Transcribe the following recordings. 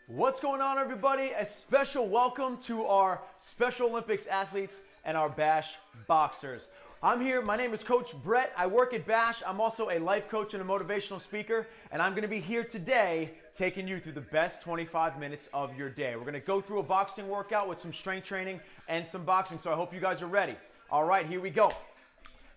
What's going on, everybody? A special welcome to our Special Olympics athletes and our Bash boxers. I'm here, my name is Coach Brett. I work at Bash. I'm also a life coach and a motivational speaker, and I'm gonna be here today taking you through the best 25 minutes of your day. We're gonna go through a boxing workout with some strength training and some boxing, so I hope you guys are ready. All right, here we go.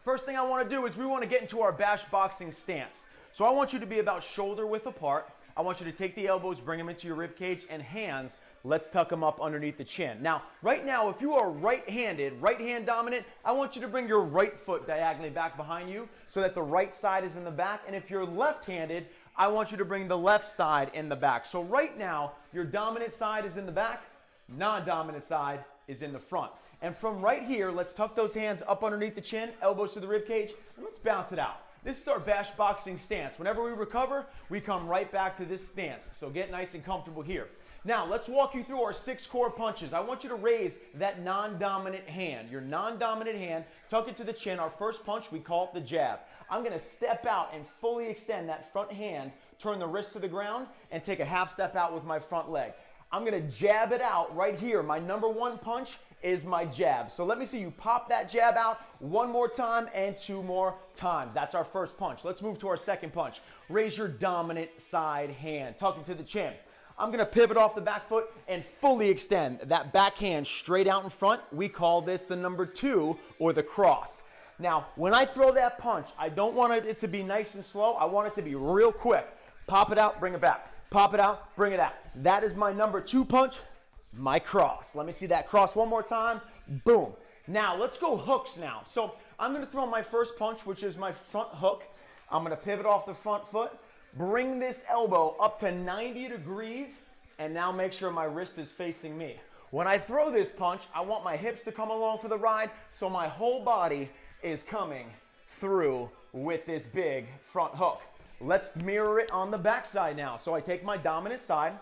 First thing I wanna do is we wanna get into our Bash boxing stance. So I want you to be about shoulder width apart. I want you to take the elbows, bring them into your rib cage, and hands, let's tuck them up underneath the chin. Now, right now, if you are right-handed, right hand dominant, I want you to bring your right foot diagonally back behind you so that the right side is in the back. And if you're left-handed, I want you to bring the left side in the back. So right now, your dominant side is in the back, non-dominant side is in the front. And from right here, let's tuck those hands up underneath the chin, elbows to the rib cage, and let's bounce it out. This is our Bash boxing stance. Whenever we recover, we come right back to this stance. So get nice and comfortable here. Now, let's walk you through our 6 core punches. I want you to raise that non-dominant hand. Your non-dominant hand, tuck it to the chin. Our first punch, we call it the jab. I'm gonna step out and fully extend that front hand, turn the wrist to the ground, and take a half step out with my front leg. I'm gonna jab it out right here. My number 1 punch is my jab. So let me see you pop that jab out 1 more time and 2 more times. That's our first punch. Let's move to our second punch. Raise your dominant side hand, tuck it to the chin. I'm gonna pivot off the back foot and fully extend that back hand straight out in front. We call this the number 2 or the cross. Now, when I throw that punch, I don't want it to be nice and slow. I want it to be real quick. Pop it out, bring it back. Pop it out, bring it out. That is my number 2 punch, my cross. Let me see that cross one more time. Boom. Now, let's go hooks now. So I'm gonna throw my first punch, which is my front hook. I'm gonna pivot off the front foot, bring this elbow up to 90 degrees, and now make sure my wrist is facing me. When I throw this punch, I want my hips to come along for the ride, so my whole body is coming through with this big front hook. Let's mirror it on the back side now. So I take my dominant side,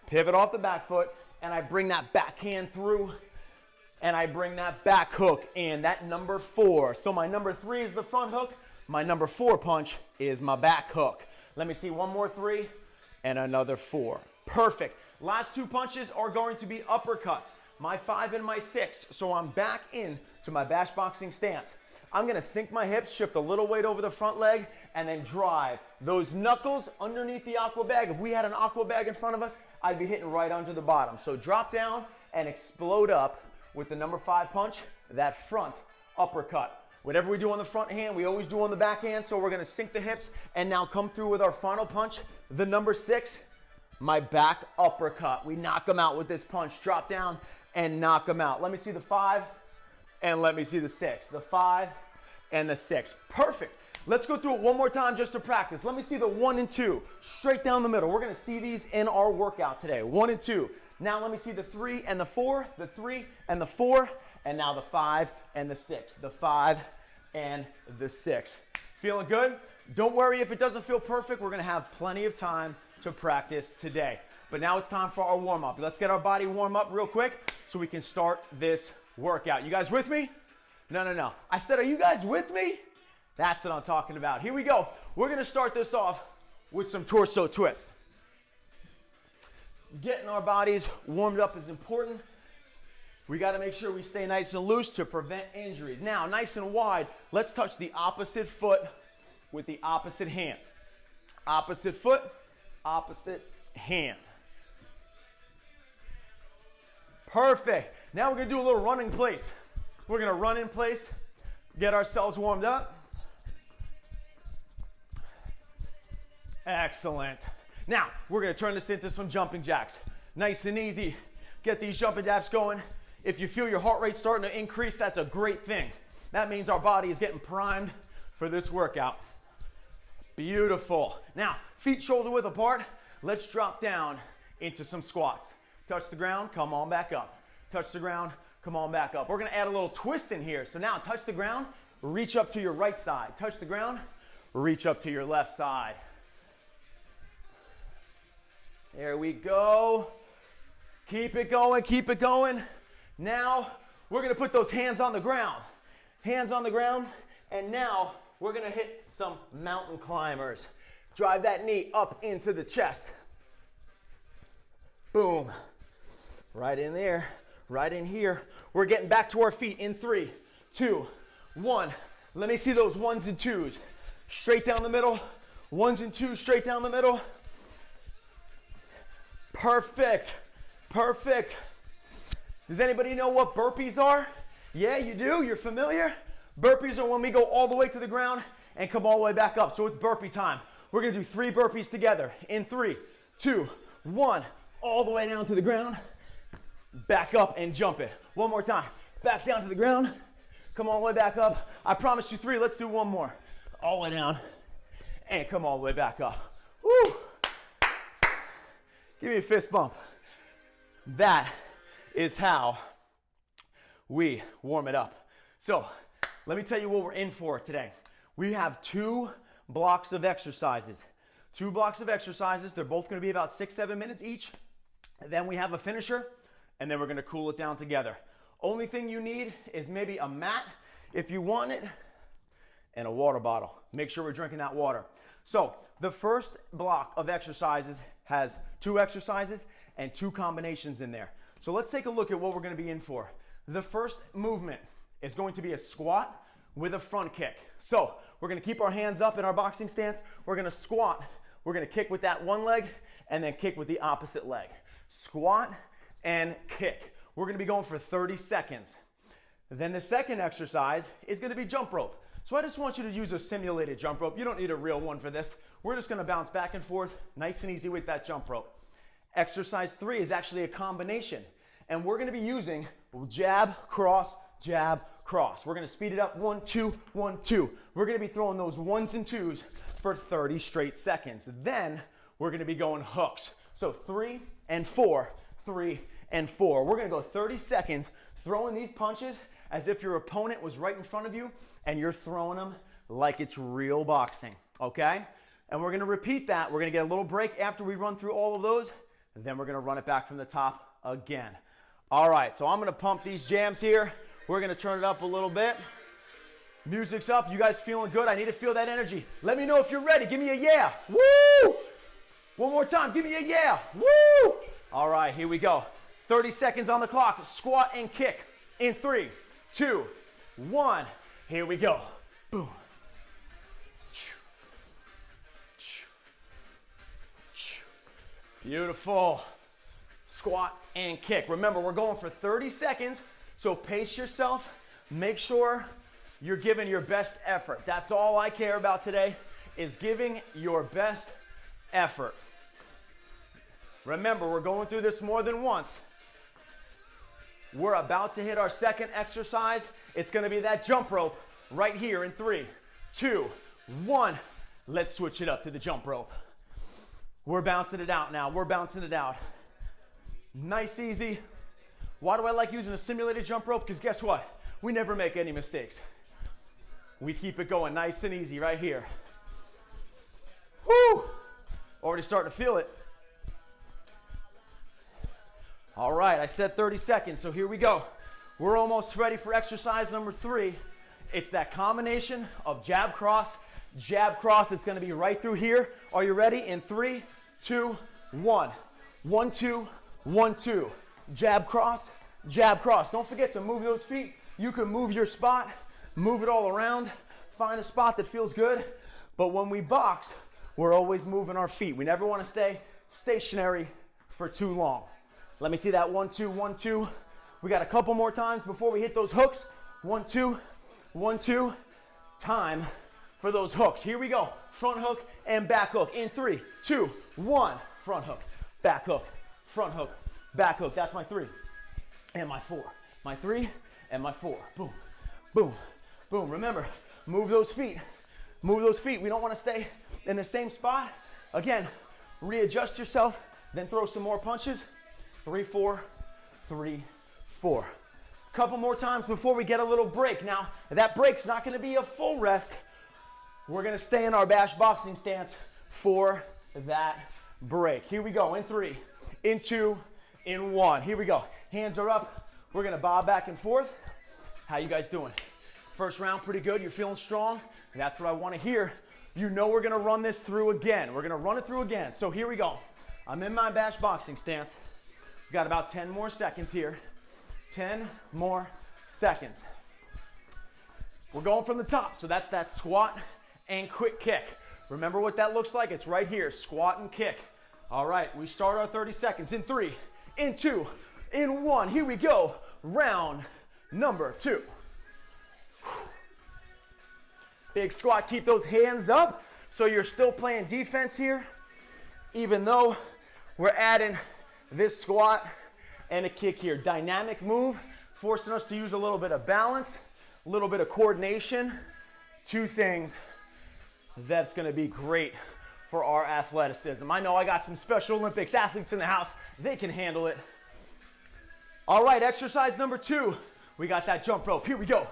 pivot off the back foot, and I bring that back hand through, and I bring that back hook in, that number 4. So my number 3 is the front hook, my number 4 punch is my back hook. Let me see, 1 more 3, and another 4. Perfect. Last 2 punches are going to be uppercuts, my 5 and my 6. So I'm back in to my Bash boxing stance. I'm gonna sink my hips, shift a little weight over the front leg, and then drive those knuckles underneath the aqua bag. If we had an aqua bag in front of us, I'd be hitting right onto the bottom. So drop down and explode up with the number 5 punch, that front uppercut. Whatever we do on the front hand, we always do on the back hand. So we're gonna sink the hips and now come through with our final punch, the number 6, my back uppercut. We knock them out with this punch. Drop down and knock them out. Let me see the 5 and let me see the 6. The 5 and the 6. Perfect. Let's go through it one more time just to practice. Let me see the 1 and 2 straight down the middle. We're gonna see these in our workout today. 1 and 2. Now let me see the 3 and the 4, the 3 and the 4, and now the 5 and the 6. The 5 and the 6. Feeling good? Don't worry if it doesn't feel perfect. We're gonna have plenty of time to practice today. But now it's time for our warm-up. Let's get our body warm up real quick so we can start this workout. You guys with me? No. I said, are you guys with me? That's what I'm talking about. Here we go. We're gonna start this off with some torso twists. Getting our bodies warmed up is important. We gotta make sure we stay nice and loose to prevent injuries. Now, nice and wide, let's touch the opposite foot with the opposite hand. Opposite foot, opposite hand. Perfect. Now we're gonna do a little run in place. We're gonna run in place, get ourselves warmed up. Excellent. Now, we're gonna turn this into some jumping jacks. Nice and easy. Get these jumping jacks going. If you feel your heart rate starting to increase, that's a great thing. That means our body is getting primed for this workout. Beautiful. Now, feet shoulder width apart. Let's drop down into some squats. Touch the ground, come on back up. Touch the ground, come on back up. We're gonna add a little twist in here. So now touch the ground, reach up to your right side. Touch the ground, reach up to your left side. There we go. Keep it going, keep it going. Now, we're gonna put those hands on the ground. Hands on the ground, and now we're gonna hit some mountain climbers. Drive that knee up into the chest. boom. Right in there, right in here. We're getting back to our feet in 3, 2, 1. Let me see those 1s and 2s. Straight down the middle. 1s and 2s straight down the middle. Perfect. Perfect. Does anybody know what burpees are? Yeah, you do? You're familiar? Burpees are when we go all the way to the ground and come all the way back up. So it's burpee time. We're going to do 3 burpees together. In 3, 2, 1. All the way down to the ground. Back up and jump it. One more time. Back down to the ground. Come all the way back up. I promised you 3. Let's do one more. All the way down. And come all the way back up. Woo! Give me a fist bump. That is how we warm it up. So, let me tell you what we're in for today. We have 2 blocks of exercises. 2 blocks of exercises. They're both going to be about 6-7 minutes each. And then we have a finisher, and then we're going to cool it down together. Only thing you need is maybe a mat if you want it, and a water bottle. Make sure we're drinking that water. So the first block of exercises has 2 exercises and 2 combinations in there. So let's take a look at what we're going to be in for. The first movement is going to be a squat with a front kick. So we're going to keep our hands up in our boxing stance. We're going to squat. We're going to kick with that one leg and then kick with the opposite leg. Squat and kick. We're going to be going for 30 seconds. Then the second exercise is going to be jump rope. So I just want you to use a simulated jump rope. You don't need a real one for this. We're just going to bounce back and forth, nice and easy with that jump rope. Exercise 3 is actually a combination. And we're going to be using jab, cross, jab, cross. We're going to speed it up. 1, 2, 1, 2. We're going to be throwing those 1s and 2s for 30 straight seconds. Then we're going to be going hooks. So 3 and 4, 3 and 4. We're going to go 30 seconds throwing these punches as if your opponent was right in front of you and you're throwing them like it's real boxing, okay? And we're going to repeat that. We're going to get a little break after we run through all of those. Then we're going to run it back from the top again. All right, so I'm going to pump these jams here. We're going to turn it up a little bit. Music's up. You guys feeling good? I need to feel that energy. Let me know if you're ready. Give me a yeah. Woo! One more time. Give me a yeah. Woo! All right, here we go. 30 seconds on the clock. Squat and kick in 3, 2, 1. Here we go. Boom. Beautiful. Squat and kick. Remember, we're going for 30 seconds, so pace yourself. Make sure you're giving your best effort. That's all I care about today, is giving your best effort. Remember, we're going through this more than once. We're about to hit our second exercise. It's going to be that jump rope right here in 3, 2, 1. Let's switch it up to the jump rope. We're bouncing it out now. We're bouncing it out. Nice, easy. Why do I like using a simulated jump rope? Because guess what? We never make any mistakes. We keep it going nice and easy right here. Woo! Already starting to feel it. All right, I said 30 seconds, so here we go. We're almost ready for exercise number 3. It's that combination of jab, cross, jab, cross. It's going to be right through here. Are you ready? In 3, 2, 1. 1, 2, 1, 2. Jab, cross, jab, cross. Don't forget to move those feet. You can move your spot, move it all around, find a spot that feels good. But when we box, we're always moving our feet. We never want to stay stationary for too long. Let me see that 1, 2, 1, 2. We got a couple more times before we hit those hooks. 1, 2, 1, 2. Time for those hooks. Here we go. Front hook and back hook. In 3, 2, 1. Front hook, back hook, front hook, back hook. That's my 3 and my 4. My 3 and my 4. Boom, boom, boom. Remember, move those feet. Move those feet. We don't want to stay in the same spot. Again, readjust yourself, then throw some more punches. 3, 4, 3, 4. Couple more times before we get a little break. Now, that break's not going to be a full rest. We're going to stay in our Bash boxing stance for that break. Here we go. In 3, in 2, in 1. Here we go. Hands are up. We're going to bob back and forth. How you guys doing? First round, pretty good. You're feeling strong. That's what I want to hear. You know we're going to run this through again. We're going to run it through again. So here we go. I'm in my Bash boxing stance. We've got about 10 more seconds here. 10 more seconds. We're going from the top, so that's that squat and quick kick. Remember what that looks like? It's right here, squat and kick. All right, we start our 30 seconds in 3, in 2, in 1. Here we go, round number 2. Big squat, keep those hands up so you're still playing defense here, even though we're adding this squat and a kick here. Dynamic move, forcing us to use a little bit of balance, a little bit of coordination. 2 things that's gonna be great for our athleticism. I know I got some Special Olympics athletes in the house. They can handle it. All right, exercise number 2. We got that jump rope. Here we go.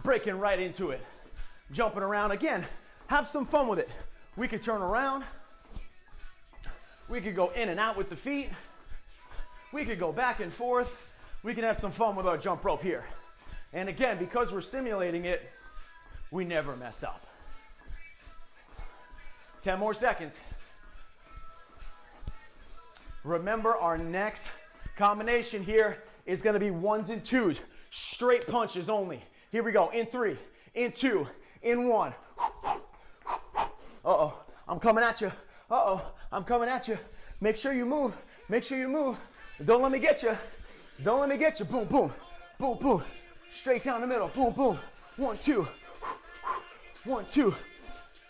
Breaking right into it. Jumping around again. Have some fun with it. We could turn around. We could go in and out with the feet. We could go back and forth. We can have some fun with our jump rope here. And again, because we're simulating it, we never mess up. 10 more seconds. Remember, our next combination here is gonna be 1s and 2s. Straight punches only. Here we go, in 3, in 2, in 1. Uh-oh, I'm coming at you. Uh-oh, I'm coming at you. Make sure you move, make sure you move. Don't let me get you. Don't let me get you. Boom, boom, boom, boom. Straight down the middle, boom, boom. 1, 2, 1, 2.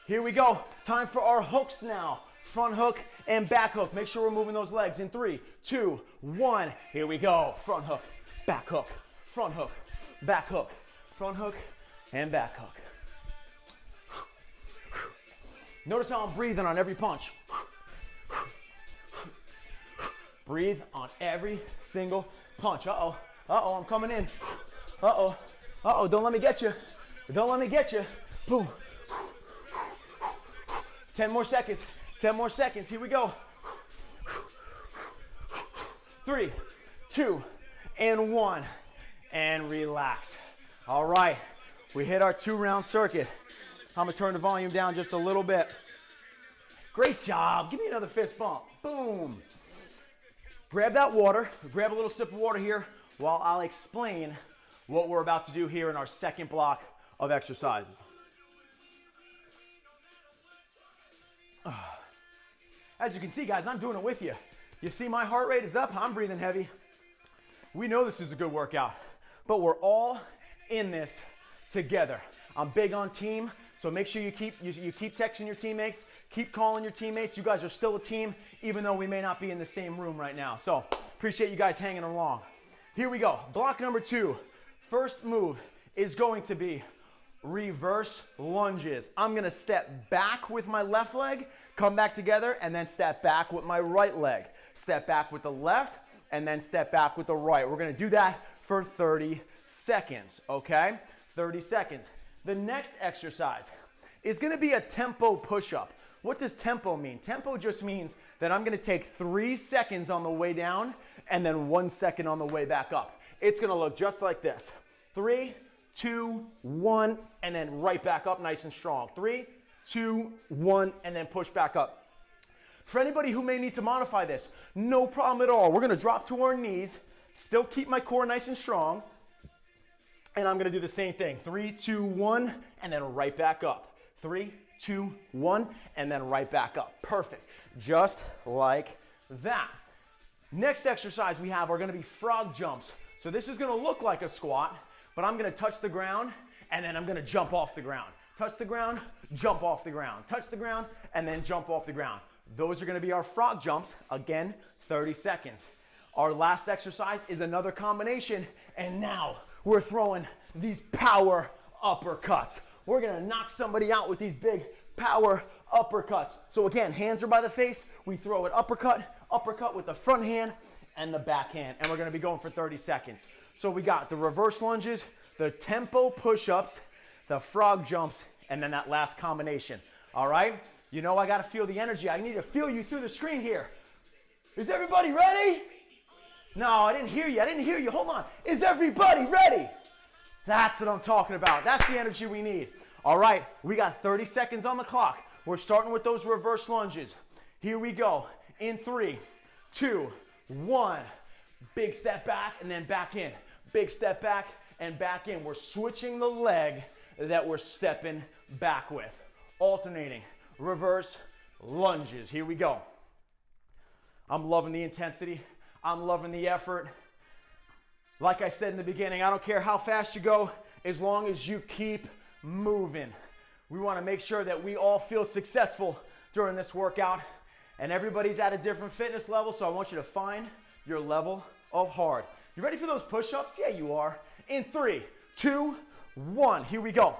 Here we go. Time for our hooks now. Front hook and back hook. Make sure we're moving those legs in 3, 2, 1. Here we go. Front hook, back hook, front hook, back hook, front hook, and back hook. Notice how I'm breathing on every punch. Breathe on every single punch. Uh-oh, uh-oh, I'm coming in. Uh-oh, uh-oh, don't let me get you. Don't let me get you. Boom. 10 more seconds, 10 more seconds, here we go. 3, 2, and 1, and relax. All right, we hit our 2-round circuit. I'm gonna turn the volume down just a little bit. Great job, give me another fist bump, boom. Grab that water, grab a little sip of water here while I'll explain what we're about to do here in our second block of exercises. As you can see, guys, I'm doing it with you. You see my heart rate is up, I'm breathing heavy. We know this is a good workout, but we're all in this together. I'm big on team, so make sure you keep texting your teammates, keep calling your teammates. You guys are still a team, even though we may not be in the same room right now. So appreciate you guys hanging along. Here we go, block number 2. First move is going to be reverse lunges. I'm gonna step back with my left leg, come back together, and then step back with my right leg. Step back with the left, and then step back with the right. We're gonna do that for 30 seconds, okay? 30 seconds. The next exercise is gonna be a tempo push-up. What does tempo mean? Tempo just means that I'm gonna take 3 seconds on the way down and then 1 second on the way back up. It's gonna look just like this. 3, 2, 1, and then right back up nice and strong. 3, 2, 1, and then push back up. For anybody who may need to modify this, no problem at all. We're gonna drop to our knees, still keep my core nice and strong, and I'm gonna do the same thing. 3, 2, 1, and then right back up. 3, 2, 1, and then right back up. Perfect, just like that. Next exercise we have are gonna be frog jumps. So this is gonna look like a squat, but I'm gonna touch the ground, and then I'm gonna jump off the ground. Touch the ground, jump off the ground. Touch the ground, and then jump off the ground. Those are gonna be our frog jumps, again, 30 seconds. Our last exercise is another combination, and now we're throwing these power uppercuts. We're gonna knock somebody out with these big power uppercuts. So again, hands are by the face, we throw an uppercut, uppercut with the front hand and the back hand, and we're gonna be going for 30 seconds. So we got the reverse lunges, the tempo push-ups, the frog jumps, and then that last combination. All right? You know I gotta feel the energy. I need to feel you through the screen here. Is everybody ready? No, I didn't hear you. I didn't hear you. Hold on. Is everybody ready? That's what I'm talking about. That's the energy we need. All right, we got 30 seconds on the clock. We're starting with those reverse lunges. Here we go. In 3, 2, 1. Big step back and then back in. Big step back and back in. We're switching the leg that we're stepping back with. Alternating, reverse lunges. Here we go. I'm loving the intensity. I'm loving the effort. Like I said in the beginning, I don't care how fast you go, as long as you keep moving. We want to make sure that we all feel successful during this workout, and everybody's at a different fitness level, so I want you to find your level of hard. You ready for those push-ups? Yeah, you are. In 3, 2, 1. Here we go.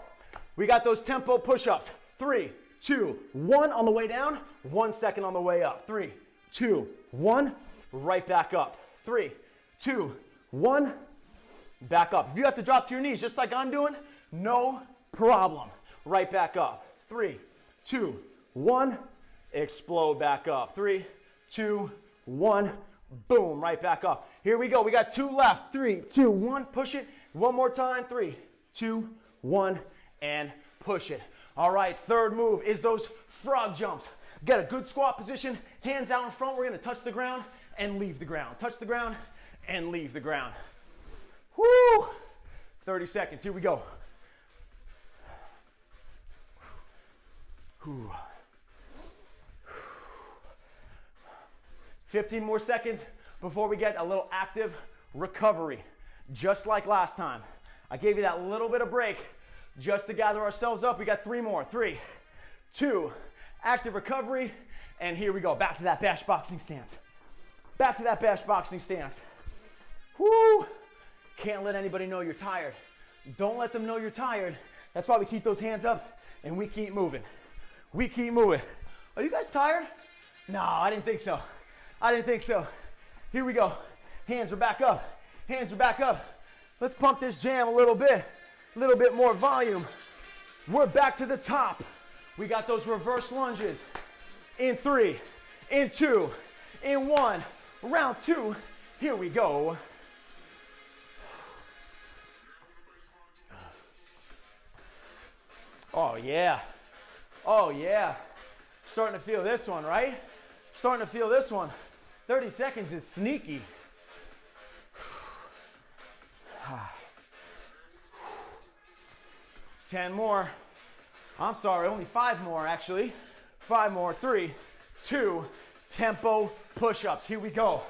We got those tempo push-ups. 3, 2, 1 on the way down, 1 second on the way up. 3, 2, 1, right back up. 3, 2, 1, back up. If you have to drop to your knees just like I'm doing, no problem. Right back up. 3, 2, 1, explode back up. 3, 2, 1, boom, right back up. Here we go. We got 2 left. 3, 2, 1, push it. One more time. 3, 2, 1, and push it. All right, third move is those frog jumps. Get a good squat position, hands out in front. We're gonna touch the ground and leave the ground. Touch the ground and leave the ground. Woo! 30 seconds, here we go. 15 more seconds before we get a little active recovery. Just like last time. I gave you that little bit of break just to gather ourselves up. We got 3 more. 3, 2, active recovery, and here we go. Back to that bash boxing stance. Back to that bash boxing stance. Woo! Can't let anybody know you're tired. Don't let them know you're tired. That's why we keep those hands up and we keep moving. We keep moving. Are you guys tired? No, I didn't think so. I didn't think so. Here we go. Hands are back up. Hands are back up. Let's pump this jam a little bit more volume. We're back to the top. We got those reverse lunges. In 3, in 2, in 1. Round 2. Here we go. Oh yeah. Oh yeah. Starting to feel this one, right? Starting to feel this one. 30 seconds is sneaky. 10 more. I'm sorry, only 5 more actually. 5 more. 3, 2, tempo push-ups. Here we go.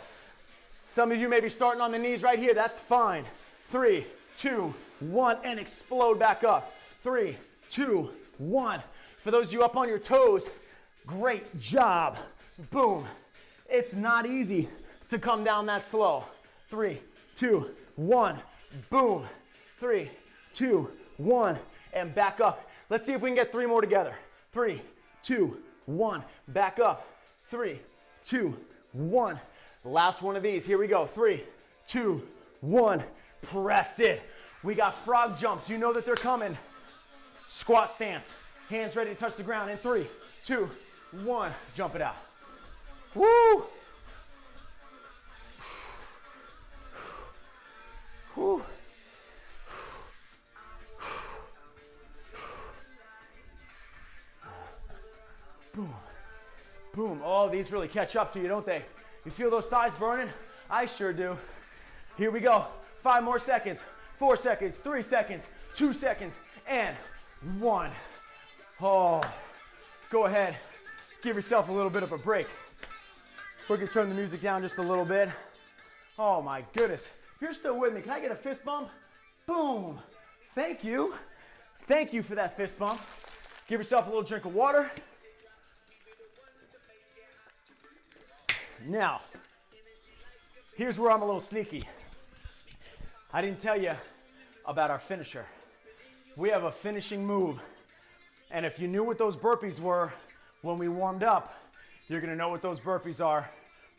Some of you may be starting on the knees right here. That's fine. 3, 2, 1, and explode back up. 3, 2, 1. For those of you up on your toes, great job. Boom. It's not easy to come down that slow. 3, 2, 1. Boom. 3, 2, 1. And back up. Let's see if we can get 3 more together. 3, 2, 1. Back up. 3, 2, 1. Last one of these. Here we go. 3, 2, 1. Press it. We got frog jumps. You know that they're coming. Squat stance. Hands ready to touch the ground. In 3, 2, 1. Jump it out. Woo! Woo! Boom. Boom. Oh, these really catch up to you, don't they? You feel those thighs burning? I sure do. Here we go. 5 more seconds. 4 seconds. 3 seconds. 2 seconds. And 1. Oh, go ahead. Give yourself a little bit of a break. We're going to turn the music down just a little bit. Oh my goodness. If you're still with me, can I get a fist bump? Boom. Thank you. Thank you for that fist bump. Give yourself a little drink of water. Now, here's where I'm a little sneaky. I didn't tell you about our finisher. We have a finishing move. And if you knew what those burpees were when we warmed up, you're gonna know what those burpees are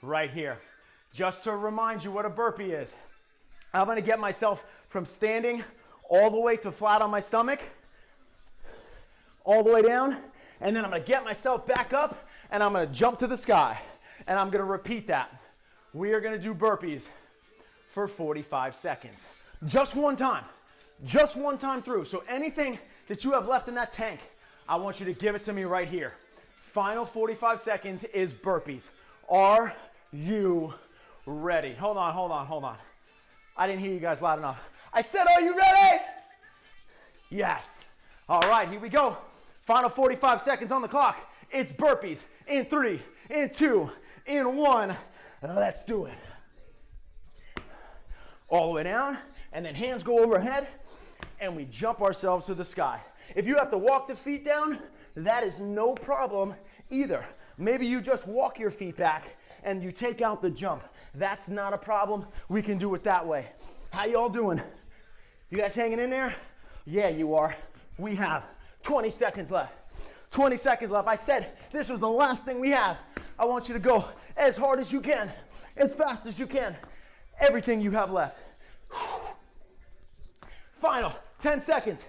right here. Just to remind you what a burpee is, I'm gonna get myself from standing all the way to flat on my stomach, all the way down, and then I'm gonna get myself back up and I'm gonna jump to the sky. And I'm gonna repeat that. We are gonna do burpees for 45 seconds. Just one time through. So anything that you have left in that tank, I want you to give it to me right here. Final 45 seconds is burpees. Are you ready. Hold on, hold on, hold on. I didn't hear you guys loud enough. I said, are you ready? Yes. All right, here we go. Final 45 seconds on the clock. It's burpees in 3, in 2, in 1. Let's do it. All the way down, and then hands go overhead, and we jump ourselves to the sky. If you have to walk the feet down, that is no problem either. Maybe you just walk your feet back and you take out the jump. That's not a problem. We can do it that way. How y'all doing? You guys hanging in there? Yeah, you are. We have 20 seconds left. 20 seconds left. I said this was the last thing we have. I want you to go as hard as you can, as fast as you can. Everything you have left. Final 10 seconds.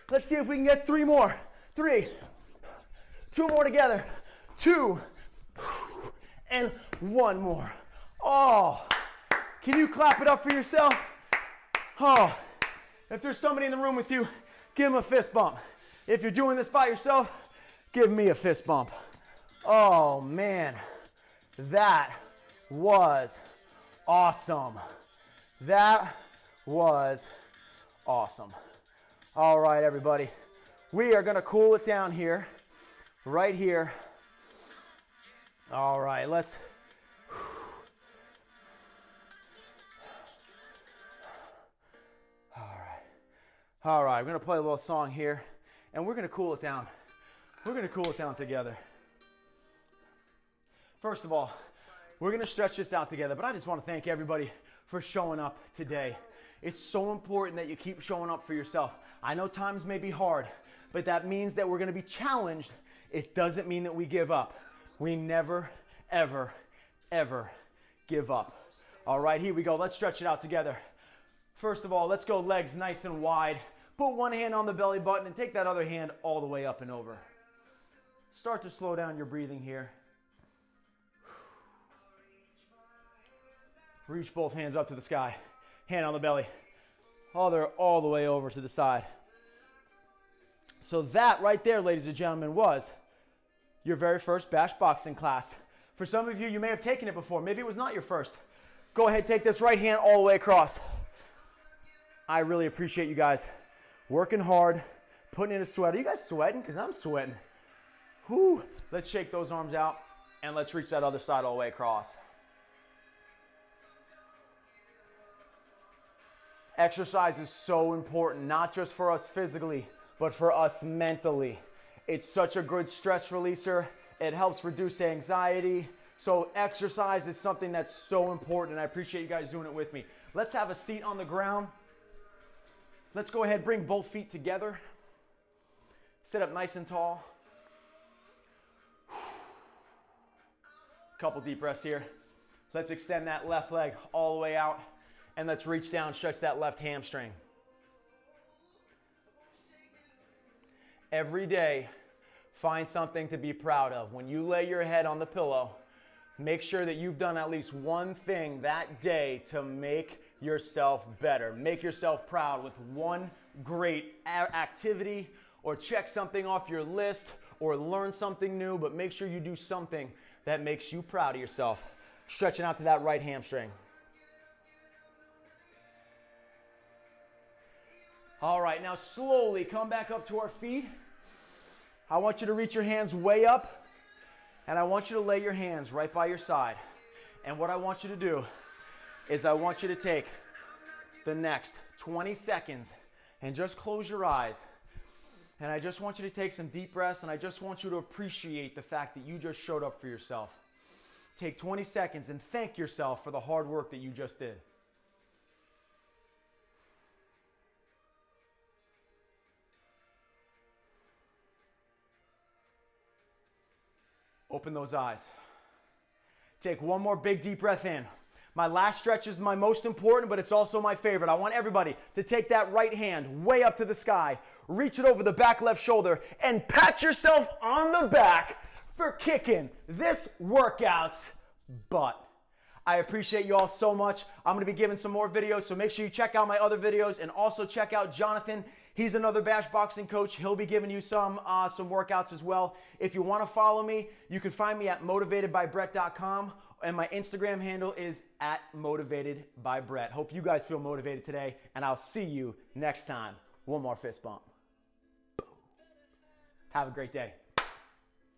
Let's see if we can get 3 more. 3, 2 more together. 2, and 1 more. Oh, can you clap it up for yourself? Oh, if there's somebody in the room with you, give them a fist bump. If you're doing this by yourself, give me a fist bump. Oh man, that was awesome. That was awesome. All right, everybody. We are gonna cool it down here, right here. All right, let's. All right, we're gonna play a little song here, and we're gonna cool it down. We're gonna cool it down together. First of all, we're gonna stretch this out together, but I just wanna thank everybody for showing up today. It's so important that you keep showing up for yourself. I know times may be hard, but that means that we're gonna be challenged. It doesn't mean that we give up. We never, ever, ever give up. All right, here we go. Let's stretch it out together. First of all, let's go legs nice and wide. Put one hand on the belly button and take that other hand all the way up and over. Start to slow down your breathing here. Reach both hands up to the sky. Hand on the belly. Other all the way over to the side. So that right there, ladies and gentlemen, was your very first Bash boxing class. For some of you, you may have taken it before. Maybe it was not your first. Go ahead, take this right hand all the way across. I really appreciate you guys working hard, putting in a sweat. Are you guys sweating? Because I'm sweating. Whew. Let's shake those arms out, and let's reach that other side all the way across. Exercise is so important, not just for us physically, but for us mentally. It's such a good stress releaser. It helps reduce anxiety. So exercise is something that's so important, and I appreciate you guys doing it with me. Let's have a seat on the ground. Let's go ahead, bring both feet together. Sit up nice and tall. Couple deep breaths here. Let's extend that left leg all the way out, and let's reach down, stretch that left hamstring. Every day, find something to be proud of. When you lay your head on the pillow, make sure that you've done at least one thing that day to make yourself better. Make yourself proud with one great activity, or check something off your list, or learn something new, but make sure you do something that makes you proud of yourself. Stretching out to that right hamstring. All right, now slowly come back up to our feet. I want you to reach your hands way up, and I want you to lay your hands right by your side. And what I want you to do is I want you to take the next 20 seconds and just close your eyes. And I just want you to take some deep breaths, and I just want you to appreciate the fact that you just showed up for yourself. Take 20 seconds and thank yourself for the hard work that you just did. Open those eyes. Take one more big deep breath in. My last stretch is my most important, but it's also my favorite. I want everybody to take that right hand way up to the sky, reach it over the back left shoulder, and pat yourself on the back for kicking this workout's butt. I appreciate you all so much. I'm going to be giving some more videos, so make sure you check out my other videos, and also check out Jonathan. He's another Bash boxing coach. He'll be giving you some workouts as well. If you want to follow me, you can find me at motivatedbybrett.com. And my Instagram handle is @motivatedbybrett. Hope you guys feel motivated today, and I'll see you next time. One more fist bump. Have a great day.